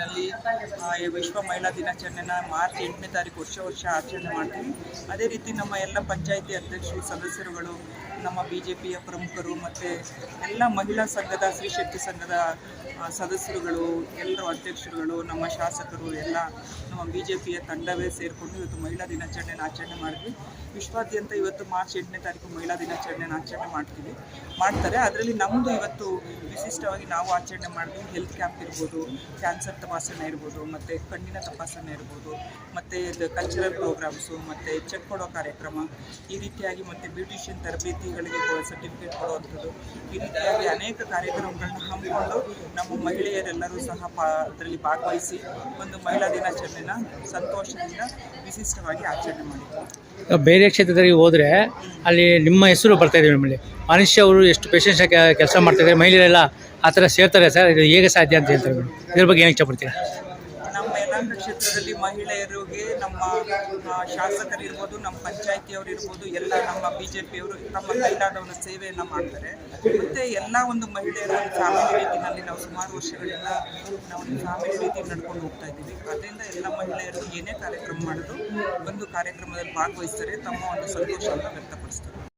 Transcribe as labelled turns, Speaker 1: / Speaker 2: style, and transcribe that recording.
Speaker 1: ನಿಟ್ಟಿನಲ್ಲಿ ವಿಶ್ವ ಮಹಿಳಾ ದಿನಾಚರಣೆನ ಮಾರ್ಚ್ 8ನೇ ತಾರೀಕು ವರ್ಷ ಆಚರಣೆ ಮಾಡ್ತೀವಿ. ಅದೇ ರೀತಿ ನಮ್ಮ ಎಲ್ಲ ಪಂಚಾಯಿತಿ ಅಧ್ಯಕ್ಷರು, ಸದಸ್ಯರುಗಳು, ನಮ್ಮ BJPಯ ಪ್ರಮುಖರು ಮತ್ತು ಎಲ್ಲ ಮಹಿಳಾ ಸಂಘದ, ಸ್ತ್ರೀಶಕ್ತಿ ಸಂಘದ ಸದಸ್ಯರುಗಳು, ಎಲ್ಲರೂ ಅಧ್ಯಕ್ಷರುಗಳು, ನಮ್ಮ ಶಾಸಕರು ಎಲ್ಲ ನಮ್ಮ BJPಯ ತಂಡವೇ ಸೇರಿಕೊಂಡು ಇವತ್ತು ಮಹಿಳಾ ದಿನಾಚರಣೆನ ಆಚರಣೆ ಮಾಡಿದ್ವಿ. ವಿಶ್ವಾದ್ಯಂತ ಇವತ್ತು ಮಾರ್ಚ್ 8ನೇ ತಾರೀಕು ಮಹಿಳಾ ದಿನಾಚರಣೆನ ಆಚರಣೆ ಮಾಡ್ತಾರೆ. ಅದರಲ್ಲಿ ನಮ್ಮದು ಇವತ್ತು ವಿಶಿಷ್ಟವಾಗಿ ನಾವು ಆಚರಣೆ ಮಾಡಿದ್ವಿ. ಹೆಲ್ತ್ ಕ್ಯಾಂಪ್ ಇರ್ಬೋದು, ಕ್ಯಾನ್ಸರ್ ತಪಾಸಣೆ ಇರ್ಬೋದು, ಮತ್ತು ಕಣ್ಣಿನ ತಪಾಸಣೆ ಇರ್ಬೋದು, ಮತ್ತು ಕಲ್ಚರಲ್ ಪ್ರೋಗ್ರಾಮ್ಸು, ಮತ್ತು ಚೆಕ್ ಕೊಡೋ ಕಾರ್ಯಕ್ರಮ, ಈ ರೀತಿಯಾಗಿ ಮತ್ತು ಬ್ಯೂಟಿಷಿಯನ್ ತರಬೇತಿಗಳಿಗೆ ಸರ್ಟಿಫಿಕೇಟ್ ಕೊಡುವಂಥದ್ದು, ಈ ರೀತಿಯಾಗಿ ಅನೇಕ ಕಾರ್ಯಕ್ರಮಗಳನ್ನ ಹಮ್ಮಿಕೊಂಡು ನಮ್ಮ ಮಹಿಳೆಯರೆಲ್ಲರೂ ಸಹ ಅದರಲ್ಲಿ ಭಾಗವಹಿಸಿ ಒಂದು ಮಹಿಳಾ ದಿನಾಚರಣೆನ ಸಂತೋಷದಿಂದ ವಿಶಿಷ್ಟವಾಗಿ ಆಚರಣೆ ಮಾಡಿದ್ವಿ.
Speaker 2: ಬೇರೆ ಕ್ಷೇತ್ರದಲ್ಲಿ ಹೋದರೆ ಅಲ್ಲಿ ನಿಮ್ಮ ಹೆಸರು ಬರ್ತಾಯಿದೆ. ನಮ್ಮಲ್ಲಿ ಮನುಷ್ಯ ಅವರು ಎಷ್ಟು ಪೇಷನ್ಸ್ ಕೆಲಸ ಮಾಡ್ತಾಯಿದ್ದಾರೆ, ಮಹಿಳೆಯರೆಲ್ಲ ಆ ಥರ ಸೇರ್ತಾರೆ ಸರ್. ಇದು ಹೇಗೆ ಸಾಧ್ಯ ಅಂತ ಹೇಳ್ತಾರೆ ಮೇಡಮ್, ಇದ್ರ ಬಗ್ಗೆ ಏನು ಇಷ್ಟಪಡ್ತೀರಾ?
Speaker 1: ನಮ್ಮ ಯಲಹಂಕ ಕ್ಷೇತ್ರದಲ್ಲಿ ಮಹಿಳೆಯರಿಗೆ ನಮ್ಮ ಶಾಸಕರಿರ್ಬೋದು, ನಮ್ಮ ಪಂಚಾಯಿತಿಯವರು ಇರ್ಬೋದು, ಎಲ್ಲ ನಮ್ಮ BJPಯವರು ನಮ್ಮ ಕೈಲಾದ ಒಂದು ಸೇವೆಯನ್ನು ಮಾಡ್ತಾರೆ. ಮತ್ತು ಎಲ್ಲ ಒಂದು ಮಹಿಳೆಯರ ಒಂದು ಫ್ಯಾಮಿಲಿ ರೀತಿಯಲ್ಲಿ ನಾವು ಸುಮಾರು ವರ್ಷಗಳಿಂದ ನಾವು ಒಂದು ಫ್ಯಾಮಿಲಿ ರೀತಿ ನಡ್ಕೊಂಡು ಹೋಗ್ತಾ ಇದ್ದೀವಿ. ಅದರಿಂದ ಎಲ್ಲ ಮಹಿಳೆಯರು ಏನೇ ಕಾರ್ಯಕ್ರಮ ಮಾಡಿದ್ರು ಒಂದು ಕಾರ್ಯಕ್ರಮದಲ್ಲಿ ಭಾಗವಹಿಸ್ತಾರೆ, ತಮ್ಮ ಒಂದು ಸಂತೋಷವನ್ನು ವ್ಯಕ್ತಪಡಿಸ್ತಾರೆ.